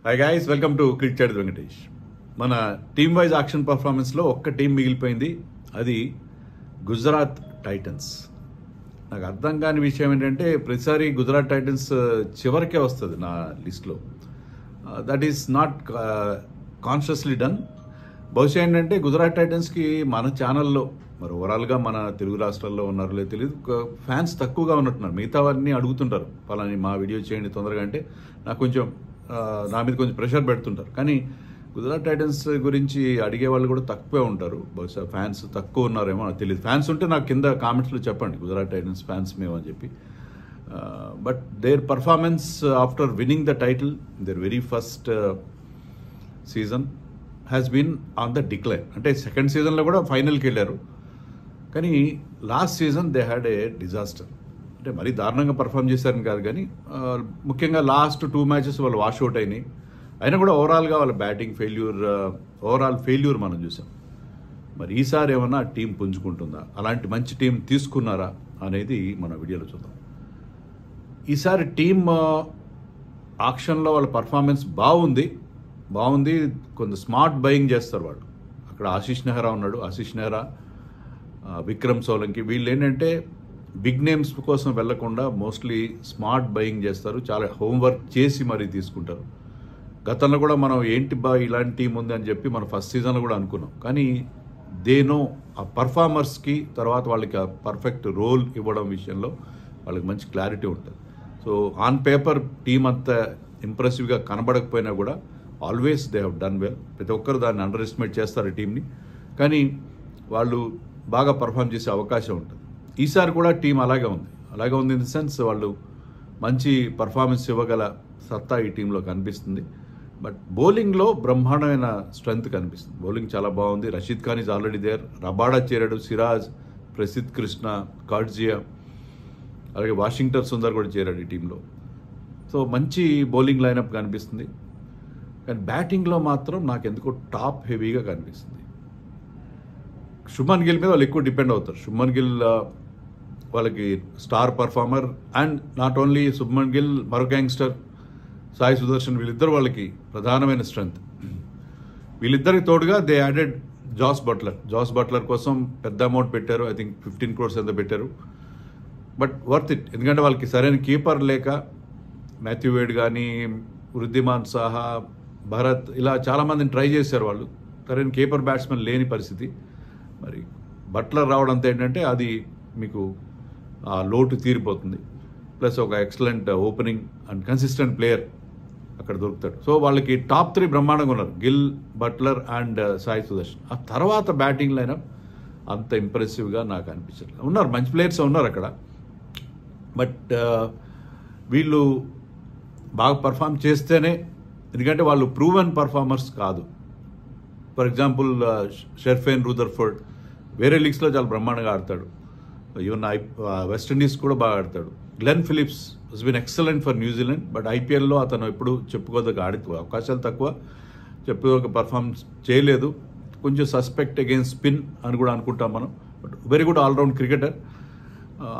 Hi guys, welcome to cricket chat Venkatesh. మన team wise action పర్ఫార్మెన్స్లో ఒక్క team మిగిలిపోయింది, అది గుజరాత్ టైటన్స్. నాకు అర్థం కాని విషయం ఏంటంటే ప్రతిసారి గుజరాత్ టైటన్స్ చివరికే వస్తుంది నా లిస్ట్లో. That is not consciously done. బహుశా ఏంటంటే గుజరాత్ టైటన్స్కి మన ఛానల్లో మరి ఓవరాల్గా మన తెలుగు రాష్ట్రాల్లో ఉన్నారో లేదో తెలియదు, ఫ్యాన్స్ తక్కువగా ఉన్నట్టున్నారు. మిగతావన్నీ అడుగుతుంటారు, పలాని మా వీడియో చేయండి తొందరగా అంటే నాకు కొంచెం నా మీద కొంచెం ప్రెషర్ పెడుతుంటారు. కానీ గుజరాత్ టైటన్స్ గురించి అడిగే వాళ్ళు కూడా తక్కువే ఉంటారు. బహుశా ఫ్యాన్స్ తక్కువ ఉన్నారేమో నాకు తెలియదు. ఫ్యాన్స్ ఉంటే నాకు కింద కామెంట్స్లో చెప్పండి, గుజరాత్ టైటన్స్ ఫ్యాన్స్ మేము అని చెప్పి. But their performance after winning the title, their very first season has been on the decline. అంటే సెకండ్ సీజన్లో కూడా ఫైనల్కి వెళ్ళారు, కానీ last season they had a disaster. అంటే మరీ దారుణంగా పర్ఫామ్ చేశారని కాదు, కానీ ముఖ్యంగా లాస్ట్ 2 మ్యాచెస్ వాళ్ళు వాష్అవుట్ అయినాయి. అయినా కూడా ఓవరాల్గా వాళ్ళ బ్యాటింగ్ ఓవరాల్ ఫెయిల్యూర్ మనం చూసాం. మరి ఈసారి ఏమన్నా టీం పుంజుకుంటుందా, అలాంటి మంచి టీం తీసుకున్నారా అనేది మన వీడియోలో చూద్దాం. ఈసారి టీం ఆక్షన్లో వాళ్ళ పర్ఫార్మెన్స్ బాగుంది. కొంత స్మార్ట్ బయింగ్ చేస్తారు వాళ్ళు. అక్కడ ఆశీష్ నెహ్రా ఉన్నాడు, ఆశీష్ నెహ్రా, విక్రమ్ సోలంకి, వీళ్ళు ఏంటంటే బిగ్ నేమ్స్ కోసం వెళ్లకుండా మోస్ట్లీ స్మార్ట్ బయింగ్ చేస్తారు. చాలా హోంవర్క్ చేసి మరీ తీసుకుంటారు. గతంలో కూడా మనం ఏంటి ఇలాంటి టీం ఉంది అని చెప్పి మనం ఫస్ట్ సీజన్లో కూడా అనుకున్నాం. కానీ దేనో ఆ పర్ఫార్మర్స్కి తర్వాత వాళ్ళకి ఆ పర్ఫెక్ట్ రోల్ ఇవ్వడం విషయంలో వాళ్ళకి మంచి క్లారిటీ ఉంటుంది. సో ఆన్ పేపర్ టీం అంత ఇంప్రెసివ్గా కనబడకపోయినా కూడా always they have done well. ప్రతి ఒక్కరు దాన్ని అండర్ ఎస్టిమేట్ చేస్తారు ఈ టీంని, కానీ వాళ్ళు బాగా పర్ఫామ్ చేసే అవకాశం ఉంటుంది. ఈసారి కూడా టీం అలాగే ఉంది ఇన్ ది సెన్స్ వాళ్ళు మంచి పర్ఫార్మెన్స్ ఇవ్వగల సత్తా ఈ టీంలో కనిపిస్తుంది. బట్ బౌలింగ్లో బ్రహ్మాండమైన స్ట్రెంగ్త్ కనిపిస్తుంది. బౌలింగ్ చాలా బాగుంది. Rashid Khan is already there, Rabada చేరాడు, సిరాజ్, ప్రసిద్ధ్ కృష్ణ, కార్డ్జియా, అలాగే వాషింగ్టన్ సుందర్ కూడా చేరాడు ఈ టీంలో. సో మంచి బౌలింగ్ లైనప్ కనిపిస్తుంది. కానీ బ్యాటింగ్లో మాత్రం నాకు ఎందుకో టాప్ హెవీగా కనిపిస్తుంది. శుభ్మన్ గిల్ మీద వాళ్ళు ఎక్కువ డిపెండ్ అవుతారు. శుభ్మన్ గిల్ వాళ్ళకి star performer, and not only Shubman Gill, మరొక యంగ్స్టర్ సాయి సుదర్శన్, వీళ్ళిద్దరు వాళ్ళకి ప్రధానమైన స్ట్రెంగ్త్. వీళ్ళిద్దరికి తోడుగా దే యాడెడ్ జాస్ బట్లర్ కోసం పెద్ద అమౌంట్ పెట్టారు. ఐ థింక్ 15 crores ఎంత పెట్టారు. బట్ వర్త్ ఇట్, ఎందుకంటే వాళ్ళకి సరైన కీపర్ లేక మాథ్యూ వేడ్ కానీ, వృద్ధిమాన్ సాహా, భరత్, ఇలా చాలామందిని ట్రై చేశారు వాళ్ళు. సరైన కీపర్ బ్యాట్స్మెన్ లేని పరిస్థితి. మరి బట్లర్ రావడంతో ఏంటంటే అది మీకు ఆ లోటు తీరిపోతుంది. ప్లస్ ఒక excellent opening and consistent player అక్కడ దొరుకుతాడు. సో వాళ్ళకి టాప్ 3 బ్రహ్మాండంగా ఉన్నారు, గిల్, బట్లర్ అండ్ సాయి సుదర్శన్. ఆ తర్వాత బ్యాటింగ్ లైనప్ అంత ఇంప్రెసివ్గా నాకు అనిపించలేదు. ఉన్నారు మంచి ప్లేయర్స్ ఉన్నారు అక్కడ, బట్ వీళ్ళు బాగా పర్ఫామ్ చేస్తేనే, ఎందుకంటే వాళ్ళు ప్రూవెన్ పర్ఫార్మర్స్ కాదు. ఫర్ ఎగ్జాంపుల్ షెర్ఫేన్ రూదర్ఫోర్డ్ వేరే లీగ్స్లో చాలా బ్రహ్మాండంగా ఆడతాడు. ఈవెన్ వెస్టిండీస్ కూడా బాగా ఆడతాడు. Glenn Phillips has been excellent for New Zealand, but ఐపీఎల్లో అతను ఎప్పుడు చెప్పుకోదగ్గ అవకాశాలు తక్కువ, చెప్పుకోదగ్గ పర్ఫార్మెన్స్ చేయలేదు. కొంచెం సస్పెక్ట్ అగైన్స్ స్పిన్ అని కూడా అనుకుంటాం మనం, but very good all round cricketer.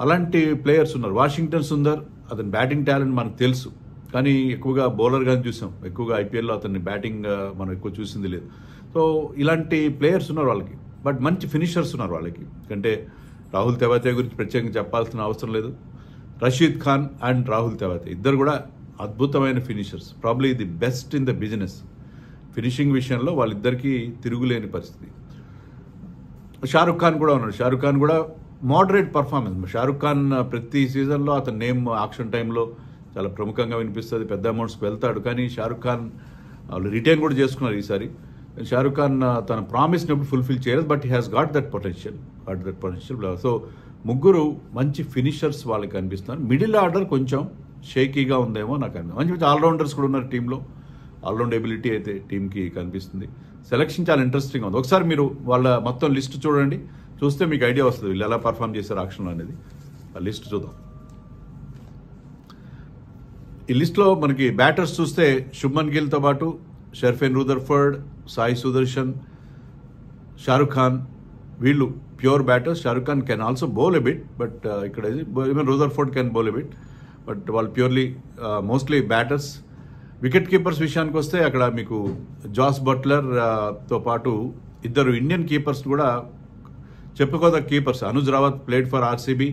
అలాంటి ప్లేయర్స్ ఉన్నారు. వాషింగ్టన్ సుందర్, అతని బ్యాటింగ్ టాలెంట్ మనకు తెలుసు, కానీ ఎక్కువగా బౌలర్గానే చూసాం. ఎక్కువగా ఐపీఎల్లో అతన్ని బ్యాటింగ్ మనం ఎక్కువ చూసింది లేదు. సో ఇలాంటి ప్లేయర్స్ ఉన్నారు వాళ్ళకి, బట్ మంచి ఫినిషర్స్ ఉన్నారు వాళ్ళకి. అంటే రాహుల్ తెవాతియా గురించి ప్రత్యేకంగా చెప్పాల్సిన అవసరం లేదు. రషీద్ ఖాన్ అండ్ రాహుల్ తెవాతియా ఇద్దరు కూడా అద్భుతమైన finishers, probably the best in the business. Finishing విషయంలో వాళ్ళిద్దరికీ తిరుగులేని పరిస్థితి. షారుఖ్ ఖాన్ కూడా ఉన్నాడు. షారుఖ్ ఖాన్ కూడా మోడరేట్ పర్ఫార్మెన్స్. షారుఖ్ ఖాన్ ప్రతి సీజన్లో అతని నేమ్ ఆక్షన్ టైంలో చాలా ప్రముఖంగా వినిపిస్తుంది, పెద్ద అమౌంట్స్కి వెళ్తాడు. కానీ షారుఖ్ ఖాన్ వాళ్ళు రిటైన్ కూడా చేసుకున్నారు ఈసారి. షారుఖ్ ఖాన్ తన ప్రామిస్ని ఎప్పుడు ఫుల్ఫిల్ చేయలేదు, but he has got that potential. So ముగ్గురు మంచి ఫినిషర్స్ వాళ్ళకి కనిపిస్తున్నారు. మిడిల్ ఆర్డర్ కొంచెం షేకీగా ఉందేమో నాకు అనిపిస్తుంది. మంచి ఆల్రౌండర్స్ కూడా ఉన్నారు టీంలో. ఆల్రౌండ్ ఎబిలిటీ అయితే టీంకి కనిపిస్తుంది. సెలక్షన్ చాలా ఇంట్రెస్టింగ్గా ఉంది. ఒకసారి మీరు వాళ్ళ మొత్తం లిస్ట్ చూడండి, చూస్తే మీకు ఐడియా వస్తుంది వీళ్ళు ఎలా పర్ఫామ్ చేశారు ఆక్షన్లో అనేది. ఆ లిస్ట్ చూద్దాం. ఈ లిస్ట్లో మనకి బ్యాటర్స్ చూస్తే శుభ్మన్ గిల్తో పాటు షెర్ఫేన్ రూదర్ఫోర్డ్, సాయి సుదర్శన్, షారుఖ్ ఖాన్, వీళ్ళు pure batters. Shahrukh Khan can also bowl a bit, but ఇక్కడ even Rutherford can bowl a bit, but వాళ్ళు purely mostly batters. Wicket keepers విషయానికి వస్తే అక్కడ మీకు జాస్ బట్లర్ తో పాటు ఇద్దరు ఇండియన్ కీపర్స్ కూడా చెప్పుకోదగ్గ keepers. Anuj Rawat played for RCB,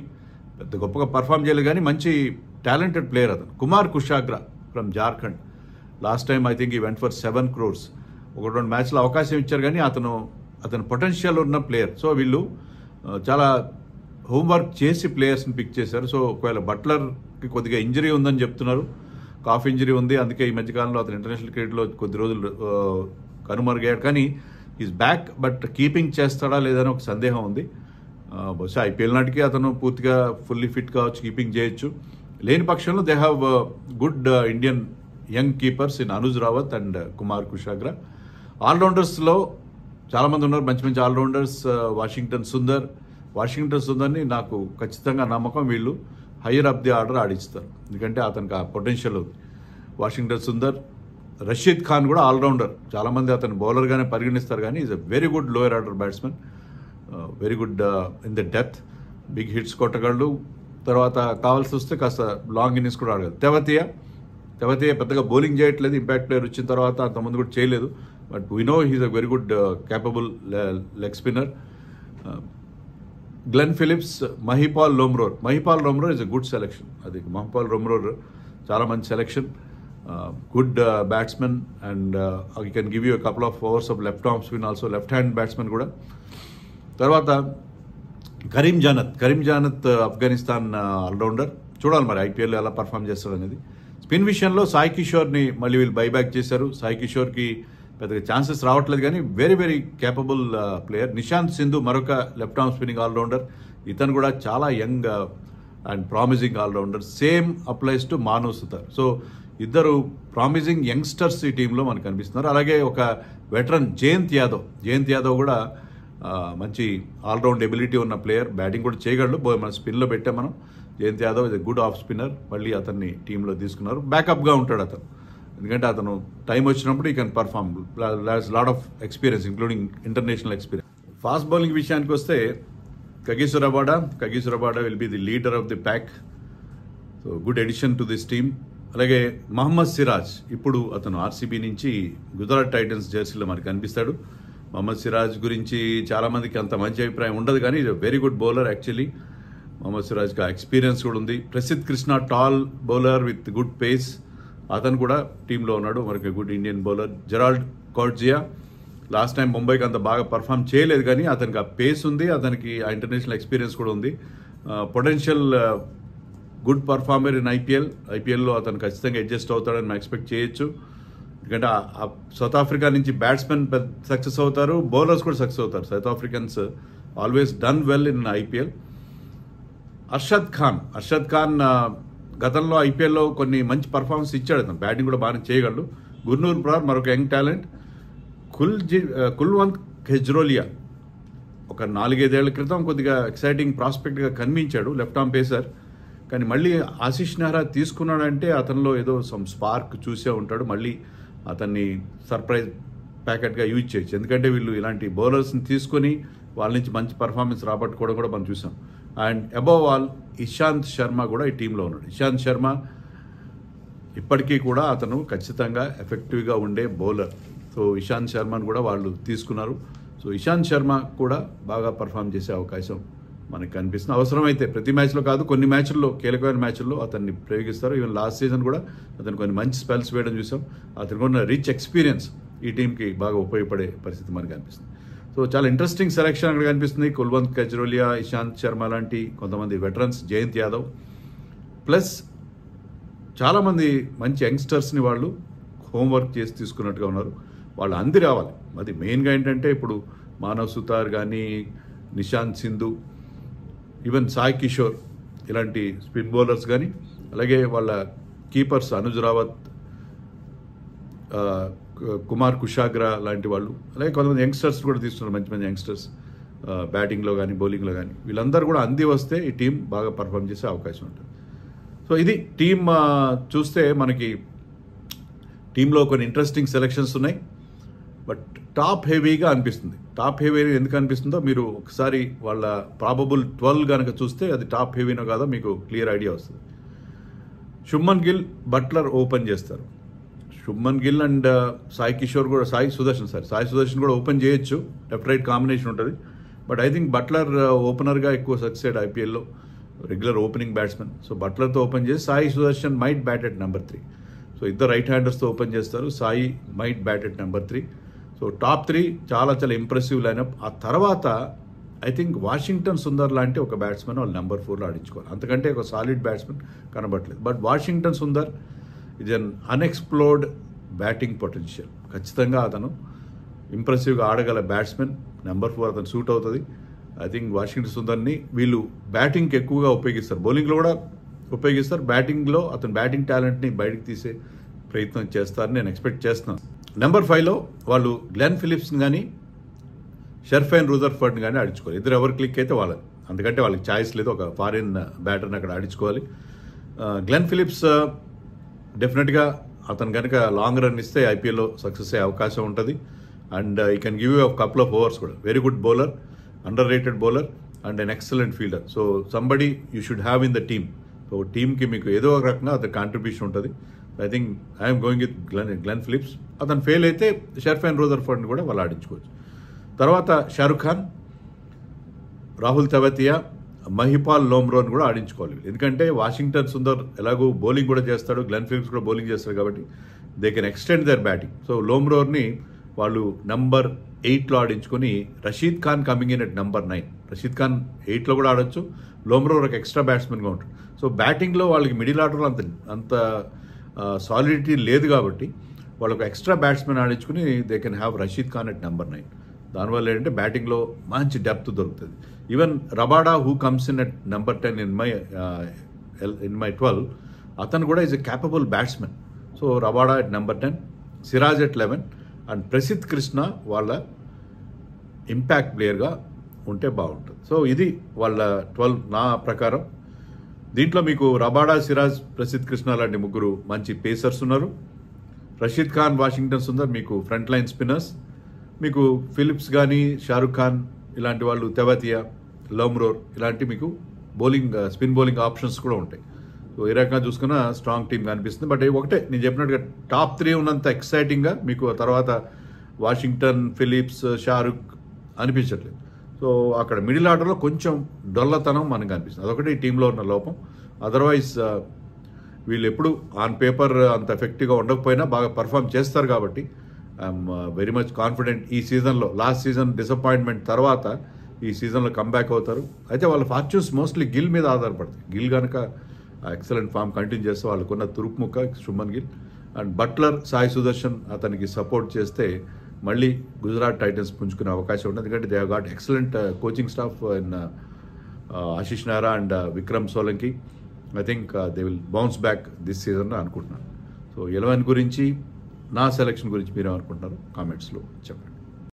పెద్ద గొప్పగా పర్ఫామ్ చేయలేదు కానీ మంచి టాలెంటెడ్ ప్లేయర్ అతను. Kumar Kushagra from Jharkhand, last time I think ఈ వెంట్ ఫర్ 7 crores. 1-2 మ్యాచ్లో అవకాశం ఇచ్చారు కానీ అతను పొటెన్షియల్ ఉన్న ప్లేయర్. సో వీళ్ళు చాలా హోంవర్క్ చేసి ప్లేయర్స్ని పిక్ చేశారు. సో ఒకవేళ బట్లర్కి కొద్దిగా ఇంజరీ ఉందని చెప్తున్నారు, కాఫ్ ఇంజరీ ఉంది, అందుకే ఈ మధ్యకాలంలో అతను ఇంటర్నేషనల్ క్రికెట్లో కొద్ది రోజులు కనుమరుగయ్యాడు. కానీ ఈజ్ బ్యాక్, బట్ కీపింగ్ చేస్తాడా లేదని ఒక సందేహం ఉంది. బహుశా ఐపీఎల్ నాటికి అతను పూర్తిగా ఫుల్లీ ఫిట్ కావచ్చు, కీపింగ్ చేయొచ్చు. లేని పక్షంలో they have good Indian young keepers in Anuj Rawat and Kumar Kushagra. ఆల్రౌండర్స్లో చాలామంది ఉన్నారు, మంచి మంచి ఆల్రౌండర్స్. వాషింగ్టన్ సుందర్ని నాకు ఖచ్చితంగా నమ్మకం వీళ్ళు హయ్యర్ అప్ ది ఆర్డర్ ఆడిస్తారు, ఎందుకంటే అతనికి ఆ పొటెన్షియల్ ఉంది. వాషింగ్టన్ సుందర్, రషీద్ ఖాన్ కూడా ఆల్రౌండర్, చాలామంది అతను బౌలర్గానే పరిగణిస్తారు కానీ is a very good lower order batsmen, very good in the depth, big hits కొట్టగలడు. తర్వాత కావాల్సి వస్తే కాస్త లాంగ్ ఇన్నింగ్స్ కూడా ఆడగలరు. తెవతియా పెద్దగా బౌలింగ్ చేయట్లేదు, ఇంపాక్ట్ ప్లేయర్ వచ్చిన తర్వాత అంతమంది కూడా చేయలేదు, but we know he's a very good capable leg spinner. Glenn Phillips, Mahipal Lomror is a good selection. అది మహిపాల్ లోమ్రోర్ చాలా మంచి selection, good batsmen and I can give you a couple of overs of left arm spin, also left hand batsmen కూడా. తర్వాత Karim జానత్ Afghanistan allrounder. చూడాలి మరి IPL ఎలా perform చేస్తాడు అనేది. స్పిన్ విషయంలో సాయి కిషోర్ని మళ్ళీ వీళ్ళు బైబ్యాక్ చేశారు. సాయి కిషోర్కి పెద్దగా ఛాన్సెస్ రావట్లేదు కానీ very very capable player. Nishant Sindhu మరొక లెఫ్ట్ ఆర్మ్ స్పిన్నింగ్ ఆల్రౌండర్, ఇతను కూడా చాలా young and promising allrounder. Same applies to Manav Suthar. So ఇద్దరు ప్రామిసింగ్ యంగ్స్టర్స్ ఈ టీంలో మనకు కనిపిస్తున్నారు. అలాగే ఒక వెటరన్ జయంత్ యాదవ్ కూడా మంచి ఆల్రౌండ్ ఎబిలిటీ ఉన్న ప్లేయర్, బ్యాటింగ్ కూడా చేయగలడు. మన స్పిన్లో పెట్టాం మనం. జయంత్ యాదవ్ ఇది గుడ్ ఆఫ్ స్పిన్నర్, మళ్ళీ అతన్ని టీంలో తీసుకున్నారు. బ్యాకప్గా ఉంటాడు అతను, ఎందుకంటే అతను టైం వచ్చినప్పుడు ఈ can perform, lot of experience including international experience. Fast bowling విషయానికి వస్తే Kagiso Rabada will be the leader of the pack. So good edition to this team. అలాగే మహమ్మద్ సిరాజ్, ఇప్పుడు అతను ఆర్సీబీ నుంచి గుజరాత్ టైటన్స్ జెర్సీలో మనకు కనిపిస్తాడు. మహమ్మద్ సిరాజ్ గురించి చాలామందికి అంత మంచి అభిప్రాయం ఉండదు కానీ ఇది very good bowler actually. Mohammed సిరాజ్కి ఎక్స్పీరియన్స్ కూడా ఉంది. Prasidh Krishna tall bowler with good pace, అతను కూడా టీంలో ఉన్నాడు. మరొక good Indian bowler Gerald Coetzee, last time ముంబైకి అంత బాగా పర్ఫామ్ చేయలేదు కానీ అతనికి ఆ పేస్ ఉంది, అతనికి ఆ ఇంటర్నేషనల్ ఎక్స్పీరియన్స్ కూడా ఉంది. పొటెన్షియల్ గుడ్ పర్ఫార్మర్ ఇన్ ఐపీఎల్లో అతను ఖచ్చితంగా అడ్జస్ట్ అవుతాడని మనం ఎక్స్పెక్ట్ చేయొచ్చు. ఎందుకంటే సౌత్ ఆఫ్రికా నుంచి బ్యాట్స్మెన్ సక్సెస్ అవుతారు, బౌలర్స్ కూడా సక్సెస్ అవుతారు. South Africans always done well in IPL. Arshad Khan గతంలో ఐపీఎల్లో కొన్ని మంచి పర్ఫార్మెన్స్ ఇచ్చాడు, అతను బ్యాటింగ్ కూడా బాగానే చేయగలడు. గుర్నూర్ బ్రార్ మరొక యంగ్ టాలెంట్. కుల్వంత్ ఖెజ్రోలియా ఒక 4-5 ఏళ్ల క్రితం కొద్దిగా ఎక్సైటింగ్ ప్రాస్పెక్ట్గా కనిపించాడు, లెఫ్ట్ ఆర్మ్ పేసర్. కానీ మళ్ళీ ఆశీష్ నెహ్రా తీసుకున్నాడంటే అతనిలో ఏదో సమ్ స్పార్క్ చూసే ఉంటాడు. మళ్ళీ అతన్ని సర్ప్రైజ్ ప్యాకెట్గా యూజ్ చేయొచ్చు, ఎందుకంటే వీళ్ళు ఇలాంటి బౌలర్స్ని తీసుకొని వాళ్ళ నుంచి మంచి పర్ఫార్మెన్స్ రాబట్టుకోవడం కూడా మనం చూసాం. And above all Ishant Sharma కూడా ఈ టీంలో ఉన్నాడు. ఇషాంత్ శర్మ ఇప్పటికీ కూడా అతను ఖచ్చితంగా ఎఫెక్టివ్గా ఉండే బౌలర్. సో ఇషాంత్ శర్మను కూడా వాళ్ళు తీసుకున్నారు. సో ఇషాంత్ శర్మ కూడా బాగా పర్ఫామ్ చేసే అవకాశం మనకు కనిపిస్తుంది. అవసరమైతే ప్రతి మ్యాచ్లో కాదు, కొన్ని మ్యాచ్ల్లో, కీలకమైన మ్యాచ్ల్లో అతన్ని ప్రయోగిస్తారు. ఈవెన్ లాస్ట్ సీజన్ కూడా అతను కొన్ని మంచి స్పెల్స్ వేయడం చూసాం. అతనికి ఉన్న రిచ్ ఎక్స్పీరియన్స్ ఈ టీంకి బాగా ఉపయోగపడే పరిస్థితి మనకు కనిపిస్తుంది. సో చాలా ఇంట్రెస్టింగ్ సెలెక్షన్ అక్కడ కనిపిస్తుంది. కుల్వంత్ ఖెజ్రోలియా, ఇషాంత్ శర్మ లాంటి కొంతమంది వెటరన్స్, జయంత్ యాదవ్, ప్లస్ చాలామంది మంచి యంగ్స్టర్స్ని వాళ్ళు హోంవర్క్ చేసి తీసుకున్నట్టుగా ఉన్నారు. వాళ్ళు అంది రావాలి. అది మెయిన్గా ఏంటంటే ఇప్పుడు మానవ్ సుతార్ కానీ, నిశాంత్ సింధు, ఈవెన్ సాయి కిషోర్ ఇలాంటి స్పిన్ బౌలర్స్ కానీ, అలాగే వాళ్ళ కీపర్స్ అనుజ్ రావత్, కుమార్ కుషాగ్రా లాంటి వాళ్ళు, అలాగే కొంతమంది యంగ్స్టర్స్ కూడా తీసుకున్నారు, మంచి మంచి యంగ్స్టర్స్ బ్యాటింగ్లో కానీ బౌలింగ్లో కానీ. వీళ్ళందరూ కూడా అంది వస్తే ఈ టీం బాగా పర్ఫామ్ చేసే అవకాశం ఉంటుంది. సో ఇది టీం చూస్తే మనకి టీంలో కొన్ని ఇంట్రెస్టింగ్ సెలెక్షన్స్ ఉన్నాయి, బట్ టాప్ హెవీగా అనిపిస్తుంది. టాప్ హెవీ ఎందుకు అనిపిస్తుందో మీరు ఒకసారి వాళ్ళ ప్రాబబుల్ 12 కనుక చూస్తే అది టాప్ హెవీనో కాదో మీకు క్లియర్ ఐడియా వస్తుంది. శుభ్మన్ గిల్, బట్లర్ ఓపెన్ చేస్తారు. శుభ్మన్ గిల్ అండ్ సాయి సుదర్శన్ కూడా ఓపెన్ చేయొచ్చు. లెఫ్ట్ రైట్ కాంబినేషన్ ఉంటుంది. బట్ ఐ థింక్ బట్లర్ ఓపెనర్గా ఎక్కువ సక్సెడ్ ఐపీఎల్లో, రెగ్యులర్ ఓపెనింగ్ బ్యాట్స్మెన్. సో బట్లర్తో ఓపెన్ చేసి Sai Sudharsan might bat at number 3. So ఇద్దరు రైట్ హ్యాండర్స్తో ఓపెన్ చేస్తారు. Sai might bat at number 3. So top 3 చాలా చాలా ఇంప్రెసివ్ లైనప్. ఆ తర్వాత ఐ థింక్ వాషింగ్టన్ సుందర్ లాంటి ఒక బ్యాట్స్మెన్ వాళ్ళు నెంబర్ 4లో ఆడించుకోవాలి. అంతకంటే ఒక సాలిడ్ బ్యాట్స్మెన్ కనబడలేదు. But Washington Sundar is an unexplored batting potential. ఖచ్చితంగా అతను ఇంప్రెసివ్గా ఆడగల బ్యాట్స్మెన్. నెంబర్ 4 అతను సూట్ అవుతుంది. ఐ థింక్ వాషింగ్టన్ సుందర్ని వీళ్ళు బ్యాటింగ్కి ఎక్కువగా ఉపయోగిస్తారు, బౌలింగ్లో కూడా ఉపయోగిస్తారు. బ్యాటింగ్లో అతను బ్యాటింగ్ టాలెంట్ని బయటికి తీసే ప్రయత్నం చేస్తారని నేను ఎక్స్పెక్ట్ చేస్తున్నాను. నెంబర్ 5లో వాళ్ళు గ్లెన్ ఫిలిప్స్ని కానీ షెర్ఫైన్ రూదర్ఫర్డ్ని కానీ ఆడించుకోవాలి. ఇద్దరు ఎవరు క్లిక్ అయితే వాళ్ళని, అందుకంటే వాళ్ళకి ఛాయిస్ లేదు. ఒక ఫారిన్ బ్యాటర్ని అక్కడ ఆడించుకోవాలి. గ్లెన్ ఫిలిప్స్ డెఫినెట్గా అతను కనుక లాంగ్ రన్ ఇస్తే ఐపీఎల్లో సక్సెస్ అయ్యే అవకాశం ఉంటుంది. And he can give you couple of overs కూడా. Very good bowler, under rated bowler and an excellent fielder. So somebody you should have in the team. So టీమ్కి మీకు ఏదో ఒక రకంగా అతని కాంట్రిబ్యూషన్ ఉంటుంది. I think I'm going with Glenn Phillips. అతను fail అయితే షెర్ఫైన్ రూదర్ఫర్డ్ని కూడా వాళ్ళు ఆడించుకోవచ్చు. తర్వాత షారుఖ్ ఖాన్, రాహుల్ తెవతియా, మహిపాల్ లోమ్రోని కూడా ఆడించుకోవాలి. ఎందుకంటే వాషింగ్టన్ సుందర్ ఎలాగో బౌలింగ్ కూడా చేస్తాడు, గ్లెన్ ఫిలిప్స్ కూడా బౌలింగ్ చేస్తాడు కాబట్టి they can extend their batting. So లోమ్రోని వాళ్ళు నెంబర్ 8లో ఆడించుకొని Rashid Khan coming in at number 9. Rashid Khan 8లో కూడా ఆడొచ్చు. లోమ్రో ఒక ఎక్స్ట్రా బ్యాట్స్మెన్గా ఉంటుంది. సో బ్యాటింగ్లో వాళ్ళకి మిడిల్ ఆర్డర్లో అంత సాలిడిటీ లేదు కాబట్టి వాళ్ళకు ఎక్స్ట్రా బ్యాట్స్మెన్ ఆడించుకుని they can have Rashid Khan at number 9. దానివల్ల ఏంటంటే బ్యాటింగ్లో మంచి డెప్త్ దొరుకుతుంది. Even Rabada who comes in at number 10 in my 12, అతను కూడా is a capable batsmen. So Rabada at number 10, Siraj at 11 and Prasidh Krishna వాళ్ళ ఇంపాక్ట్ ప్లేయర్గా ఉంటే బాగుంటుంది. సో ఇది వాళ్ళ 12 నా ప్రకారం. దీంట్లో మీకు రబాడా, సిరాజ్, ప్రసిద్ధ్ కృష్ణ లాంటి ముగ్గురు మంచి పేసర్స్ ఉన్నారు. రషీద్ ఖాన్, వాషింగ్టన్ సుందర్ మీకు ఫ్రంట్ లైన్ స్పిన్నర్స్. మీకు ఫిలిప్స్ కానీ షారుఖ్ ఖాన్ ఇలాంటి వాళ్ళు, తెవతియా, లోమ్రోర్ ఇలాంటి మీకు బౌలింగ్ స్పిన్ బౌలింగ్ ఆప్షన్స్ కూడా ఉంటాయి. సో ఈ రకంగా చూసుకున్న స్ట్రాంగ్ టీమ్ కనిపిస్తుంది. బట్ ఒకటే నేను చెప్పినట్టుగా టాప్ 3 ఉన్నంత ఎక్సైటింగ్గా మీకు తర్వాత వాషింగ్టన్, ఫిలిప్స్, షారుఖ్ అనిపించట్లేదు. సో అక్కడ మిడిల్ ఆర్డర్లో కొంచెం డొల్లతనం మనకు అనిపిస్తుంది. అదొకటి ఈ టీంలో ఉన్న లోపం. అదర్వైజ్ వీళ్ళు ఎప్పుడు ఆన్ పేపర్ అంత ఎఫెక్టివ్గా ఉండకపోయినా బాగా పర్ఫామ్ చేస్తారు కాబట్టి ఐఎమ్ వెరీ మచ్ కాన్ఫిడెంట్. ఈ సీజన్లో లాస్ట్ సీజన్ డిసప్పాయింట్మెంట్ తర్వాత ఈ సీజన్లో కమ్బ్యాక్ అవుతారు. అయితే వాళ్ళ ఫార్చ్యూన్స్ మోస్ట్లీ గిల్ మీద ఆధారపడతాయి. గిల్ కనుక ఎక్సలెంట్ ఫామ్ కంటిన్యూ చేస్తే వాళ్ళకున్న తురుపుముక్క శుభ్మన్ గిల్ అండ్ బట్లర్, సాయి సుదర్శన్ అతనికి సపోర్ట్ చేస్తే మళ్ళీ గుజరాత్ టైటన్స్ పుంజుకునే అవకాశం ఉంటుంది. ఎందుకంటే they have got excellent coaching staff in Ashish Nehra and Vikram Solanki. I think they will bounce back this season అనుకుంటున్నాను. సో 11 గురించి, నా సెలక్షన్ గురించి మీరేమనుకుంటున్నారు కామెంట్స్లో చెప్పండి.